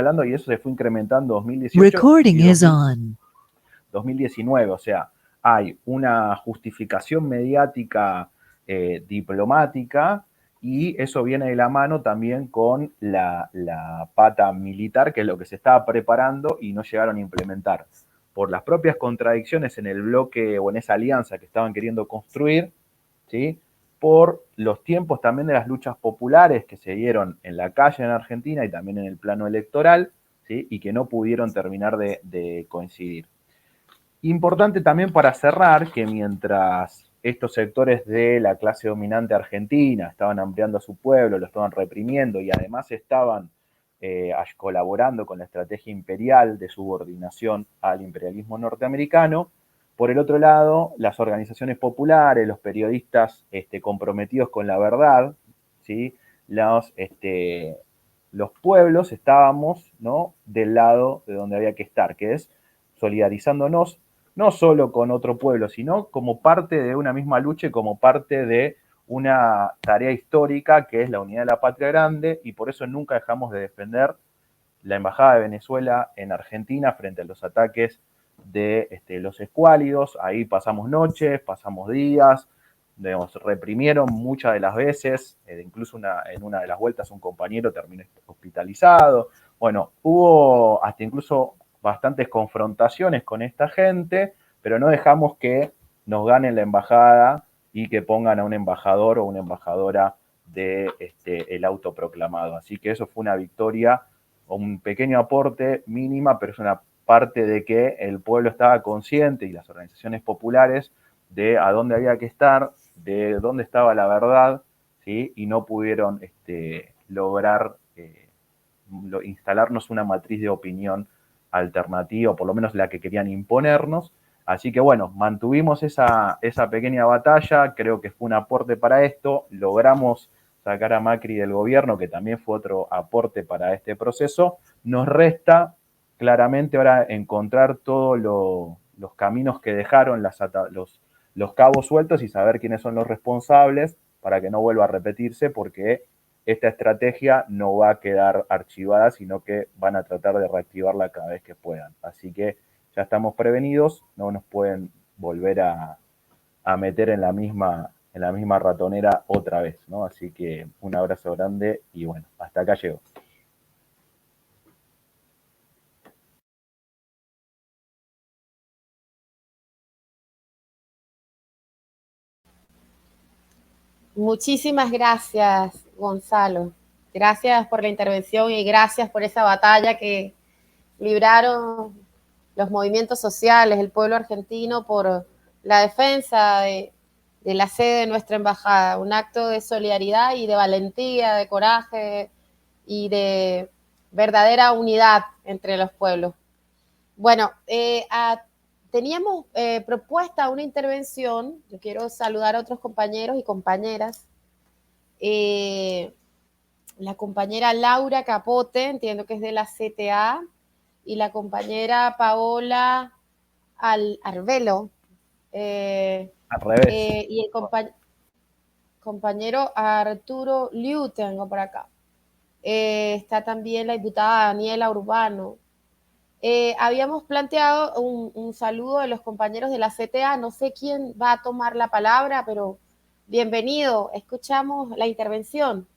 hablando, y eso se fue incrementando en 2018 Recording y is on. 2019, o sea, hay una justificación mediática diplomática y eso viene de la mano también con la pata militar, que es lo que se estaba preparando y no llegaron a implementar. Por las propias contradicciones en el bloque o en esa alianza que estaban queriendo construir, ¿sí? Por los tiempos también de las luchas populares que se dieron en la calle en Argentina y también en el plano electoral, ¿sí? Y que no pudieron terminar de coincidir. Importante también para cerrar que mientras estos sectores de la clase dominante argentina estaban ampliando a su pueblo, lo estaban reprimiendo y además estaban colaborando con la estrategia imperial de subordinación al imperialismo norteamericano, por el otro lado, las organizaciones populares, los periodistas comprometidos con la verdad, ¿sí? Los pueblos estábamos, ¿no?, del lado de donde había que estar, que es solidarizándonos no solo con otro pueblo, sino como parte de una misma lucha y como parte de una tarea histórica que es la unidad de la patria grande, y por eso nunca dejamos de defender la Embajada de Venezuela en Argentina frente a los ataques de los escuálidos. Ahí pasamos noches, pasamos días, nos reprimieron muchas de las veces, incluso en una de las vueltas un compañero terminó hospitalizado. Bueno, hubo hasta incluso bastantes confrontaciones con esta gente, pero no dejamos que nos ganen la embajada y que pongan a un embajador o una embajadora de el autoproclamado. Así que eso fue una victoria, un pequeño aporte mínima, pero es una parte de que el pueblo estaba consciente y las organizaciones populares de a dónde había que estar, de dónde estaba la verdad, ¿sí? Y no pudieron lograr instalarnos una matriz de opinión alternativa, o por lo menos la que querían imponernos. Así que bueno, mantuvimos esa pequeña batalla, creo que fue un aporte para esto, logramos sacar a Macri del gobierno, que también fue otro aporte para este proceso. Nos resta claramente ahora encontrar todos los caminos que dejaron los cabos sueltos y saber quiénes son los responsables para que no vuelva a repetirse, porque esta estrategia no va a quedar archivada, sino que van a tratar de reactivarla cada vez que puedan. Así que ya estamos prevenidos, no nos pueden volver a meter en la misma ratonera otra vez, ¿no? Así que un abrazo grande y bueno, hasta acá llego. Muchísimas gracias, Gonzalo. Gracias por la intervención y gracias por esa batalla que libraron los movimientos sociales, el pueblo argentino, por la defensa de la sede de nuestra embajada. Un acto de solidaridad y de valentía, de coraje y de verdadera unidad entre los pueblos. Bueno, teníamos propuesta una intervención. Yo quiero saludar a otros compañeros y compañeras. La compañera Laura Capote, entiendo que es de la CTA, y la compañera Paola Arbelo, Al revés. y el compañero Arturo Liu, tengo por acá. Está también la diputada Daniela Urbano. Habíamos planteado un saludo de los compañeros de la CTA, no sé quién va a tomar la palabra, pero bienvenido, escuchamos la intervención.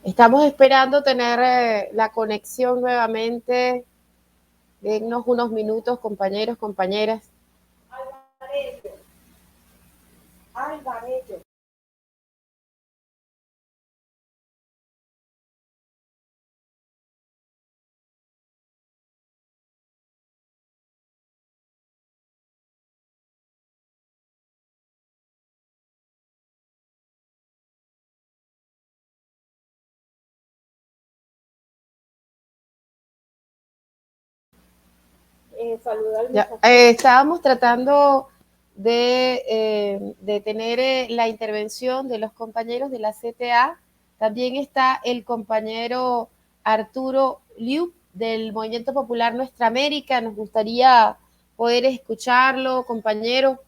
Estamos esperando tener la conexión nuevamente. Dennos unos minutos, compañeros, compañeras. Alvarello. Estábamos tratando de tener la intervención de los compañeros de la CTA. También está el compañero Arturo Liu del Movimiento Popular Nuestra América. Nos gustaría poder escucharlo, compañero.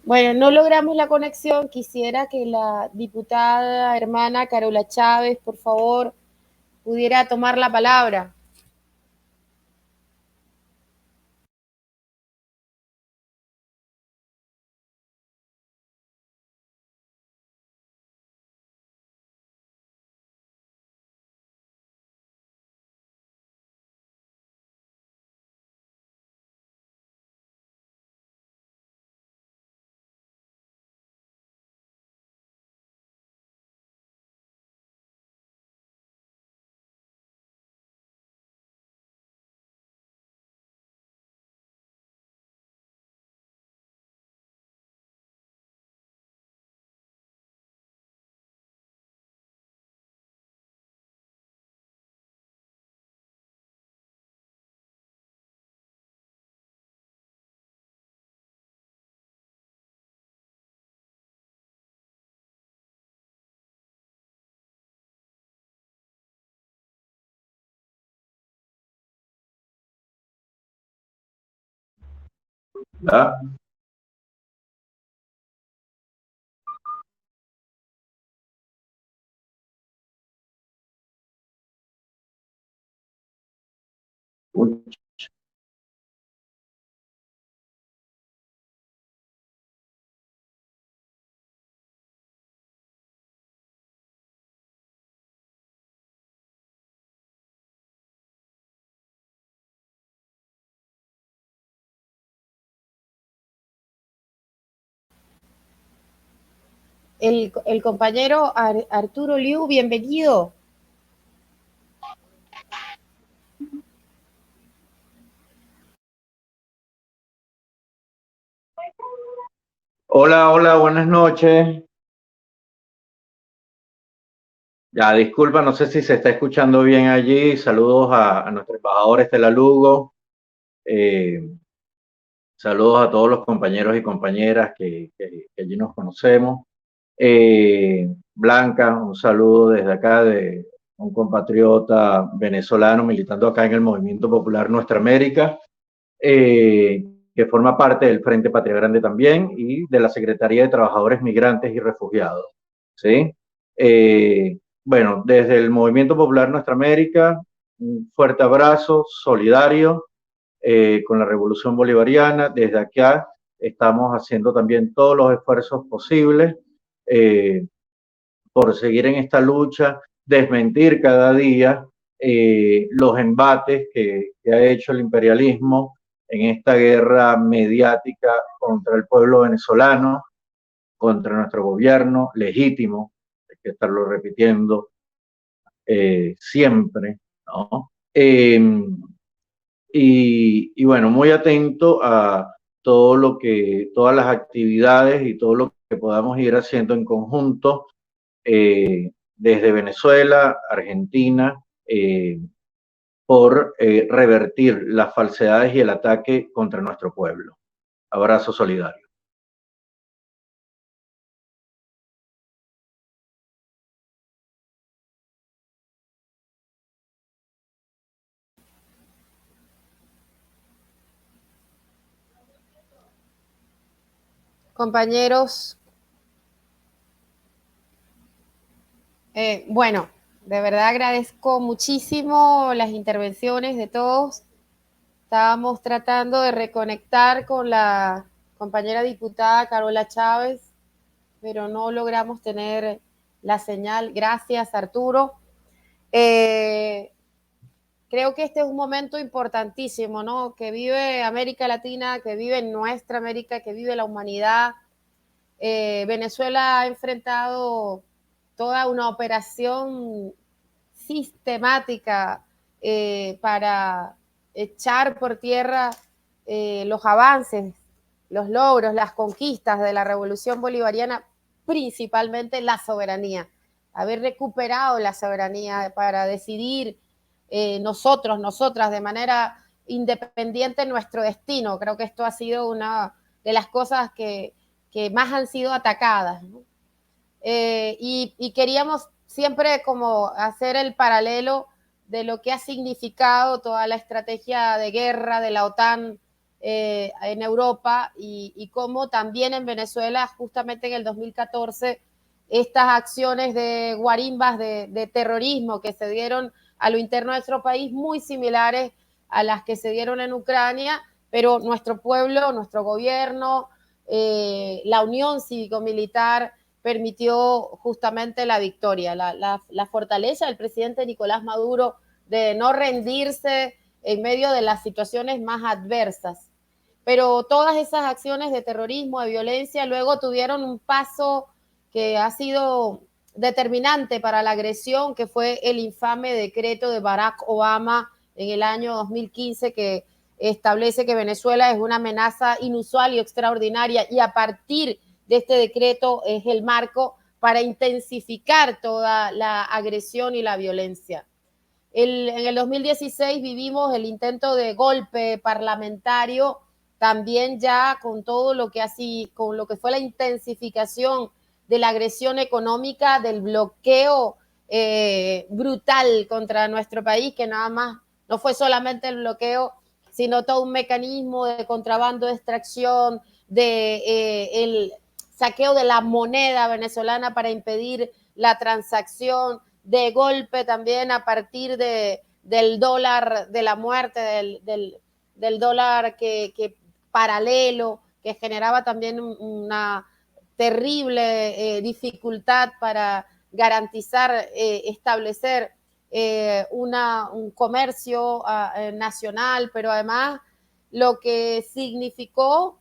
Bueno, no logramos la conexión. Quisiera que la diputada hermana Carola Chávez, por favor, pudiera tomar la palabra. ¿Ah? El compañero Arturo Liu, bienvenido. Hola, hola, buenas noches. Ya, disculpa, no sé si se está escuchando bien allí. Saludos a nuestro embajador Estela Lugo. Saludos a todos los compañeros y compañeras que allí nos conocemos. Blanca, un saludo desde acá de un compatriota venezolano militando acá en el Movimiento Popular Nuestra América, que forma parte del Frente Patria Grande también y de la Secretaría de Trabajadores Migrantes y Refugiados. ¿Sí? Bueno, desde el Movimiento Popular Nuestra América, un fuerte abrazo solidario con la Revolución Bolivariana. Desde acá estamos haciendo también todos los esfuerzos posibles por seguir en esta lucha, desmentir cada día los embates que ha hecho el imperialismo en esta guerra mediática contra el pueblo venezolano, contra nuestro gobierno legítimo, hay que estarlo repitiendo siempre, ¿no? Y bueno, muy atento a todo lo que, todas las actividades y todo lo que podamos ir haciendo en conjunto desde Venezuela, Argentina, por revertir las falsedades y el ataque contra nuestro pueblo. Abrazo solidario. Compañeros, bueno, de verdad agradezco muchísimo las intervenciones de todos. Estábamos tratando de reconectar con la compañera diputada Carola Chávez, pero no logramos tener la señal. Gracias, Arturo. Creo que este es un momento importantísimo, ¿no? Que vive América Latina, que vive nuestra América, que vive la humanidad. Venezuela ha enfrentado toda una operación sistemática para echar por tierra los avances, los logros, las conquistas de la revolución bolivariana, principalmente la soberanía, haber recuperado la soberanía para decidir nosotros, nosotras, de manera independiente nuestro destino. Creo que esto ha sido una de las cosas que más han sido atacadas, ¿no? Y queríamos siempre como hacer el paralelo de lo que ha significado toda la estrategia de guerra de la OTAN en Europa y cómo también en Venezuela, justamente en el 2014, estas acciones de guarimbas de terrorismo que se dieron a lo interno de nuestro país, muy similares a las que se dieron en Ucrania, pero nuestro pueblo, nuestro gobierno, la unión cívico-militar permitió justamente la victoria, la fortaleza del presidente Nicolás Maduro de no rendirse en medio de las situaciones más adversas. Pero todas esas acciones de terrorismo, de violencia, luego tuvieron un paso que ha sido determinante para la agresión, que fue el infame decreto de Barack Obama en el año 2015, que establece que Venezuela es una amenaza inusual y extraordinaria, y a partir de este decreto es el marco para intensificar toda la agresión y la violencia. En el 2016 vivimos el intento de golpe parlamentario, también ya con todo lo que así, con lo que fue la intensificación de la agresión económica, del bloqueo brutal contra nuestro país, que nada más no fue solamente el bloqueo, sino todo un mecanismo de contrabando, de extracción, de el saqueo de la moneda venezolana para impedir la transacción, de golpe también a partir del dólar de la muerte, del dólar que paralelo, que generaba también una terrible dificultad para garantizar, establecer un comercio nacional, pero además lo que significó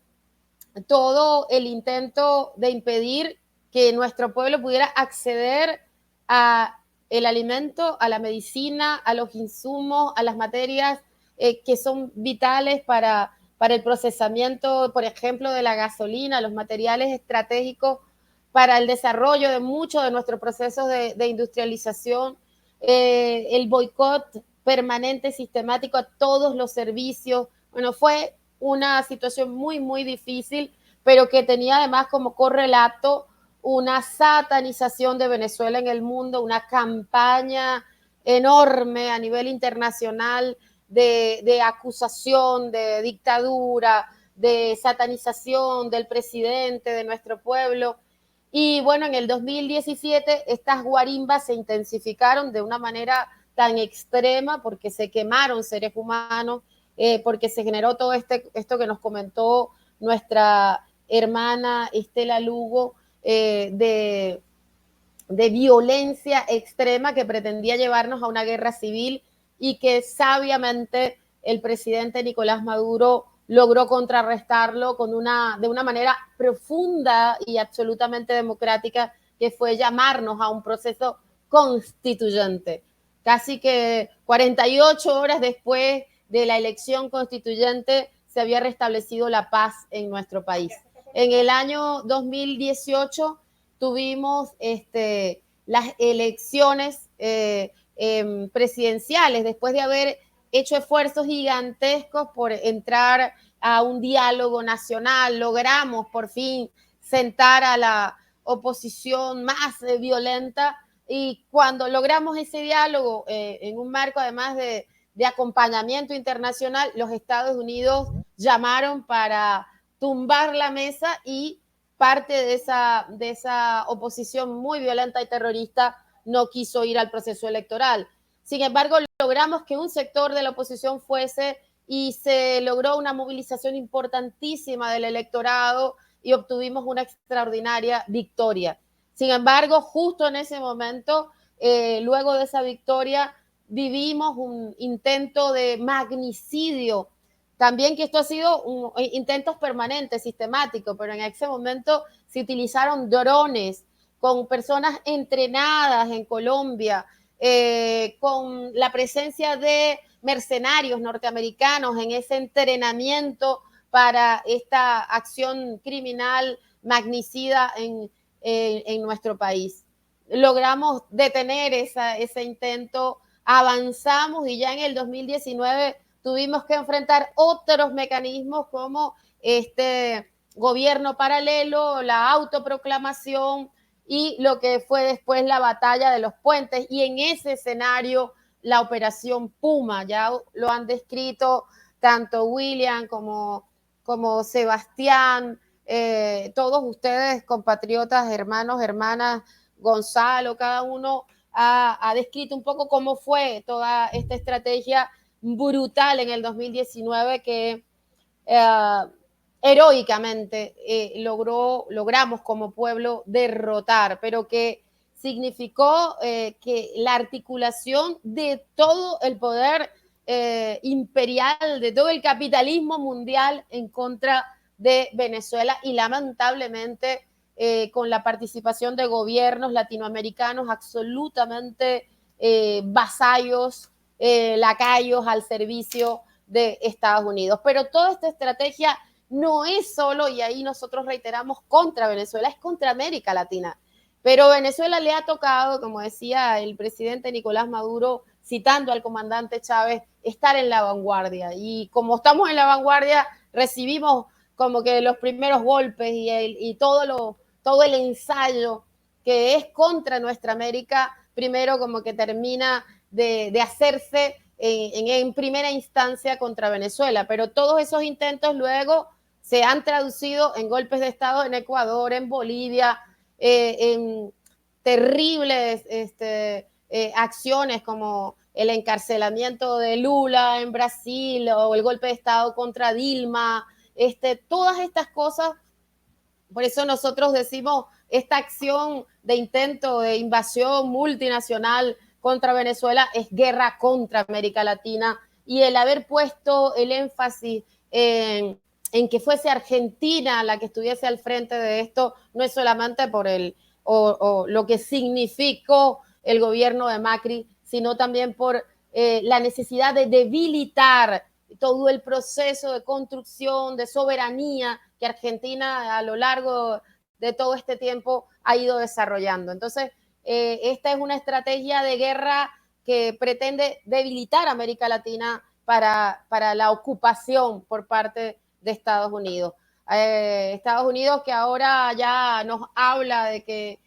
todo el intento de impedir que nuestro pueblo pudiera acceder a el alimento, a la medicina, a los insumos, a las materias que son vitales para el procesamiento, por ejemplo, de la gasolina, los materiales estratégicos para el desarrollo de muchos de nuestros procesos de industrialización, el boicot permanente, sistemático a todos los servicios. Bueno, fue una situación muy, muy difícil, pero que tenía además como correlato una satanización de Venezuela en el mundo, una campaña enorme a nivel internacional de acusación, de dictadura, de satanización del presidente, de nuestro pueblo. Y bueno, en el 2017 estas guarimbas se intensificaron de una manera tan extrema porque se quemaron seres humanos, porque se generó todo esto que nos comentó nuestra hermana Estela Lugo, de violencia extrema que pretendía llevarnos a una guerra civil y que sabiamente el presidente Nicolás Maduro logró contrarrestarlo de una manera profunda y absolutamente democrática, que fue llamarnos a un proceso constituyente. Casi que 48 horas después de la elección constituyente se había restablecido la paz en nuestro país. En el año 2018 tuvimos las elecciones presidenciales, después de haber hecho esfuerzos gigantescos por entrar a un diálogo nacional, logramos por fin sentar a la oposición más violenta, y cuando logramos ese diálogo en un marco además de acompañamiento internacional, los Estados Unidos llamaron para tumbar la mesa, y parte de esa oposición muy violenta y terrorista no quiso ir al proceso electoral. Sin embargo, logramos que un sector de la oposición fuese, y se logró una movilización importantísima del electorado y obtuvimos una extraordinaria victoria. Sin embargo, justo en ese momento, luego de esa victoria, vivimos un intento de magnicidio. También que esto ha sido intentos permanentes, sistemáticos, pero en ese momento se utilizaron drones con personas entrenadas en Colombia, con la presencia de mercenarios norteamericanos en ese entrenamiento para esta acción criminal magnicida en nuestro país. Logramos detener ese intento, avanzamos, y ya en el 2019 tuvimos que enfrentar otros mecanismos como este gobierno paralelo, la autoproclamación y lo que fue después la batalla de los puentes, y en ese escenario la operación Puma. Ya lo han descrito tanto William como Sebastián, todos ustedes, compatriotas, hermanos, hermanas, Gonzalo, cada uno ha descrito un poco cómo fue toda esta estrategia brutal en el 2019 que heroicamente logramos como pueblo derrotar, pero que significó que la articulación de todo el poder imperial, de todo el capitalismo mundial en contra de Venezuela, y lamentablemente con la participación de gobiernos latinoamericanos absolutamente vasallos, lacayos al servicio de Estados Unidos. Pero toda esta estrategia no es solo, y ahí nosotros reiteramos, contra Venezuela, es contra América Latina. Pero Venezuela le ha tocado, como decía el presidente Nicolás Maduro, citando al comandante Chávez, estar en la vanguardia. Y como estamos en la vanguardia, recibimos como que los primeros golpes y todo el ensayo que es contra nuestra América, primero como que termina de hacerse en primera instancia contra Venezuela. Pero todos esos intentos luego se han traducido en golpes de Estado en Ecuador, en Bolivia, en terribles acciones como el encarcelamiento de Lula en Brasil, o el golpe de Estado contra Dilma, todas estas cosas. Por eso nosotros decimos, esta acción de intento de invasión multinacional contra Venezuela es guerra contra América Latina, y el haber puesto el énfasis en que fuese Argentina la que estuviese al frente de esto, no es solamente por lo que significó el gobierno de Macri, sino también por la necesidad de debilitar todo el proceso de construcción, de soberanía que Argentina a lo largo de todo este tiempo ha ido desarrollando. Entonces, esta es una estrategia de guerra que pretende debilitar a América Latina para la ocupación por parte de Estados Unidos. Estados Unidos, que ahora ya nos habla de que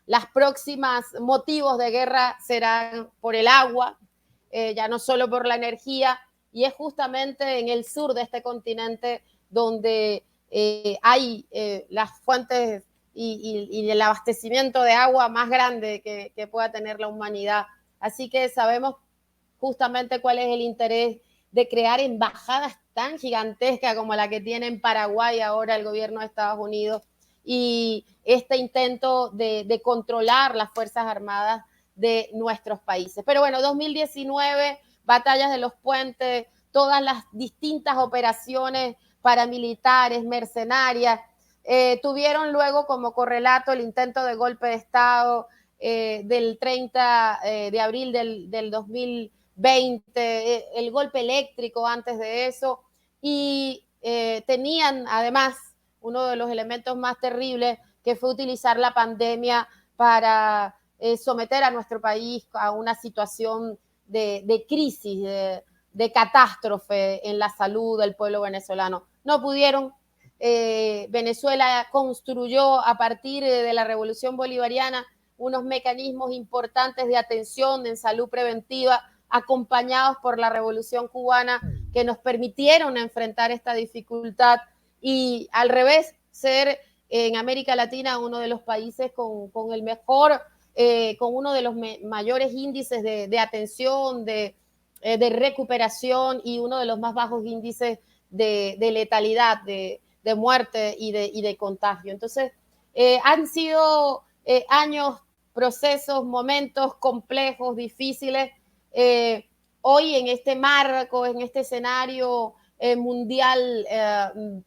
las próximas motivos de guerra serán por el agua, ya no solo por la energía, y es justamente en el sur de este continente donde hay las fuentes y el abastecimiento de agua más grande que pueda tener la humanidad. Así que sabemos justamente cuál es el interés de crear embajadas tan gigantescas como la que tiene en Paraguay ahora el gobierno de Estados Unidos, y este intento de controlar las Fuerzas Armadas de nuestros países. Pero bueno, 2019, batallas de los puentes, todas las distintas operaciones paramilitares, mercenarias, tuvieron luego como correlato el intento de golpe de Estado del 30 de abril del 2020, el golpe eléctrico antes de eso, y tenían además uno de los elementos más terribles, que fue utilizar la pandemia para someter a nuestro país a una situación de crisis, de catástrofe en la salud del pueblo venezolano. No pudieron. Venezuela construyó a partir de la Revolución Bolivariana unos mecanismos importantes de atención en salud preventiva, acompañados por la Revolución Cubana, que nos permitieron enfrentar esta dificultad y, al revés, ser en América Latina uno de los países con el mejor, con uno de los mayores índices de atención, de recuperación y uno de los más bajos índices de letalidad, de muerte y de contagio. Entonces, han sido años, procesos, momentos complejos, difíciles. Hoy en este marco, en este escenario mundial,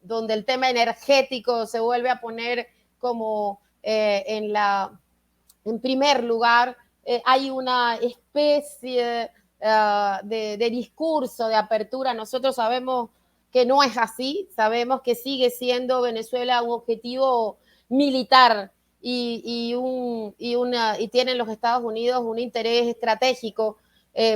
donde el tema energético se vuelve a poner como en primer lugar, hay una especie de discurso, de apertura. Nosotros sabemos que no es así, sabemos que sigue siendo Venezuela un objetivo militar y tienen los Estados Unidos un interés estratégico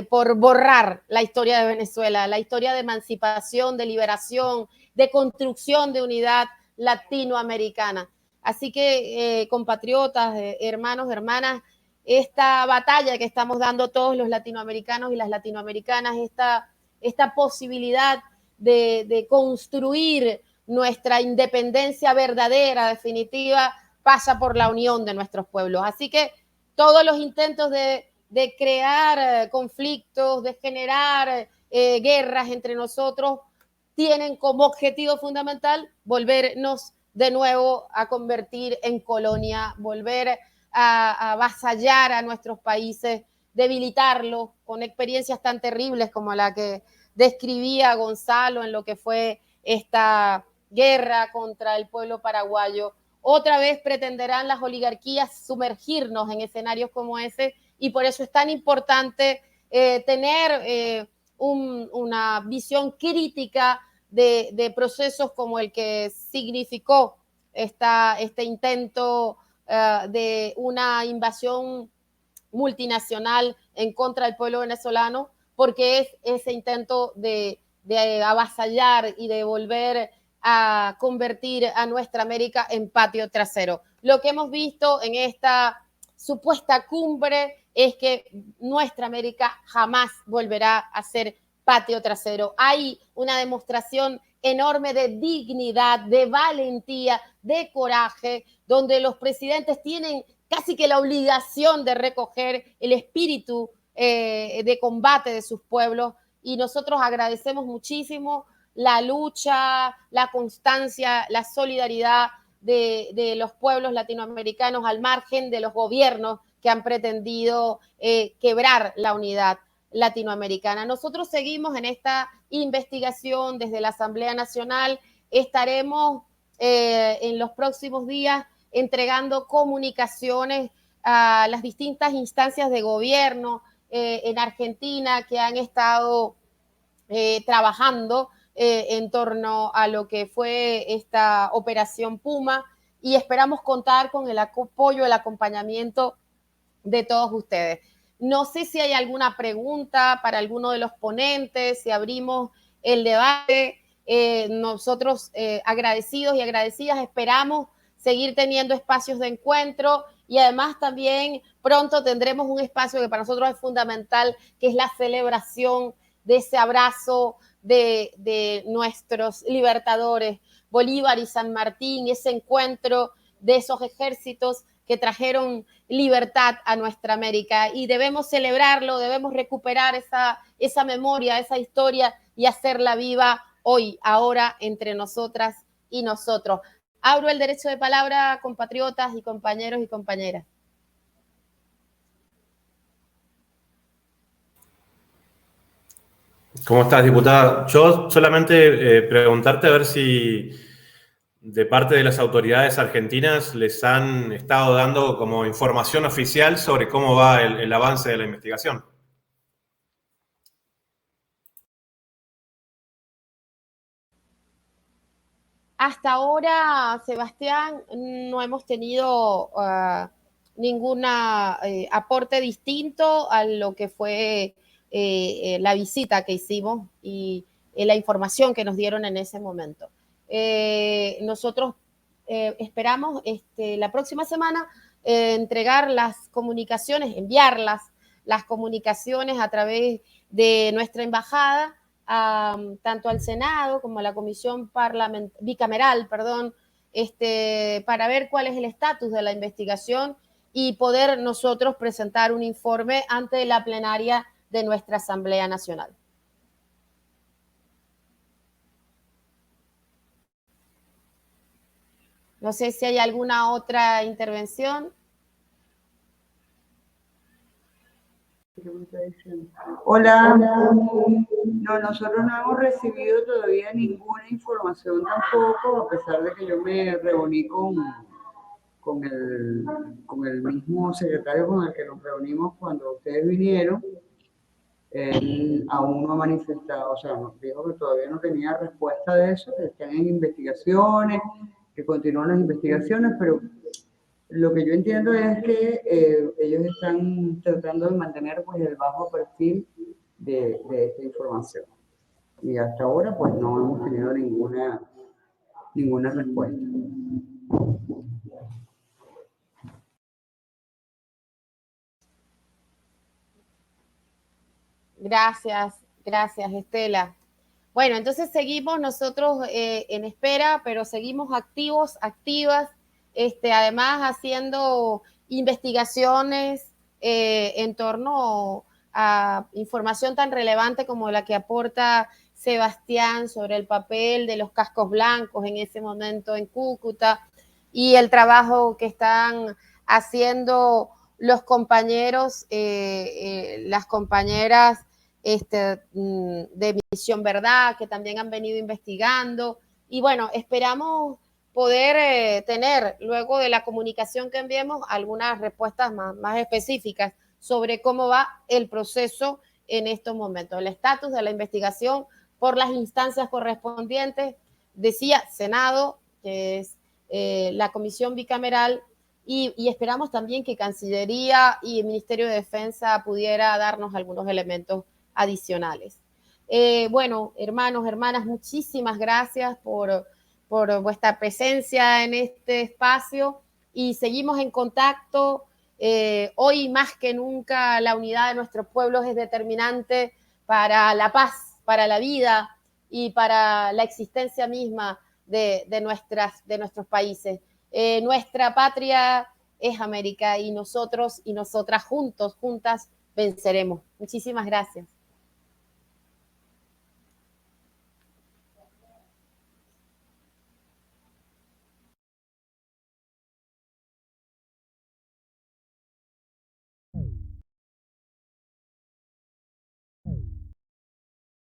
por borrar la historia de Venezuela, la historia de emancipación, de liberación, de construcción de unidad latinoamericana. Así que, compatriotas, hermanos, hermanas, esta batalla que estamos dando todos los latinoamericanos y las latinoamericanas, esta posibilidad de construir nuestra independencia verdadera, definitiva, pasa por la unión de nuestros pueblos. Así que todos los intentos de crear conflictos, de generar guerras entre nosotros, tienen como objetivo fundamental volvernos de nuevo a convertir en colonia, volver a avasallar a nuestros países, debilitarlos con experiencias tan terribles como la que describía Gonzalo en lo que fue esta guerra contra el pueblo paraguayo. Otra vez pretenderán las oligarquías sumergirnos en escenarios como ese, y por eso es tan importante tener una visión crítica de procesos como el que significó este intento de una invasión multinacional en contra del pueblo venezolano, porque es ese intento de avasallar y de volver a convertir a nuestra América en patio trasero. Lo que hemos visto en esta supuesta cumbre es que nuestra América jamás volverá a ser patio trasero. Hay una demostración enorme de dignidad, de valentía, de coraje, donde los presidentes tienen casi que la obligación de recoger el espíritu de combate de sus pueblos, y nosotros agradecemos muchísimo la lucha, la constancia, la solidaridad de los pueblos latinoamericanos al margen de los gobiernos que han pretendido quebrar la unidad latinoamericana. Nosotros seguimos en esta investigación desde la Asamblea Nacional. Estaremos en los próximos días entregando comunicaciones a las distintas instancias de gobierno en Argentina que han estado trabajando en torno a lo que fue esta operación Puma, y esperamos contar con el apoyo, el acompañamiento de todos ustedes. No sé si hay alguna pregunta para alguno de los ponentes, si abrimos el debate. Nosotros agradecidos y agradecidas esperamos seguir teniendo espacios de encuentro, y además también pronto tendremos un espacio que para nosotros es fundamental, que es la celebración de ese abrazo de nuestros libertadores, Bolívar y San Martín, ese encuentro de esos ejércitos que trajeron libertad a nuestra América, y debemos celebrarlo, debemos recuperar esa memoria, esa historia, y hacerla viva hoy, ahora, entre nosotras y nosotros. Abro el derecho de palabra, compatriotas y compañeros y compañeras. ¿Cómo estás, diputada? Yo solamente preguntarte a ver si de parte de las autoridades argentinas les han estado dando como información oficial sobre cómo va el avance de la investigación. Hasta ahora, Sebastián, no hemos tenido ningún aporte distinto a lo que fue la visita que hicimos y la información que nos dieron en ese momento. Nosotros esperamos la próxima semana entregar las comunicaciones, enviarlas, las comunicaciones a través de nuestra embajada, tanto al Senado como a la Comisión Bicameral, para ver cuál es el estatus de la investigación y poder nosotros presentar un informe ante la plenaria de nuestra Asamblea Nacional. No sé si hay alguna otra intervención. Hola. No, nosotros no hemos recibido todavía ninguna información tampoco, a pesar de que yo me reuní con el mismo secretario con el que nos reunimos cuando ustedes vinieron. Él aún no ha manifestado, o sea, nos dijo que todavía no tenía respuesta de eso, que están en investigaciones, que continúan las investigaciones, pero lo que yo entiendo es que ellos están tratando de mantener pues el bajo perfil de esta información. Y hasta ahora pues no hemos tenido ninguna respuesta. Gracias, Estela. Bueno, entonces seguimos nosotros en espera, pero seguimos activas, además haciendo investigaciones en torno a información tan relevante como la que aporta Sebastián sobre el papel de los cascos blancos en ese momento en Cúcuta y el trabajo que están haciendo los compañeros, las compañeras de Misión Verdad, que también han venido investigando. Y bueno, esperamos poder tener, luego de la comunicación que enviemos, algunas respuestas más específicas sobre cómo va el proceso en estos momentos, el estatus de la investigación por las instancias correspondientes, decía Senado, que es la Comisión Bicameral, y esperamos también que Cancillería y el Ministerio de Defensa pudiera darnos algunos elementos adicionales. Bueno, hermanos, hermanas, muchísimas gracias por vuestra presencia en este espacio y seguimos en contacto. Hoy más que nunca la unidad de nuestros pueblos es determinante para la paz, para la vida y para la existencia misma de nuestros países. Nuestra patria es América y nosotros y nosotras juntas venceremos. Muchísimas gracias.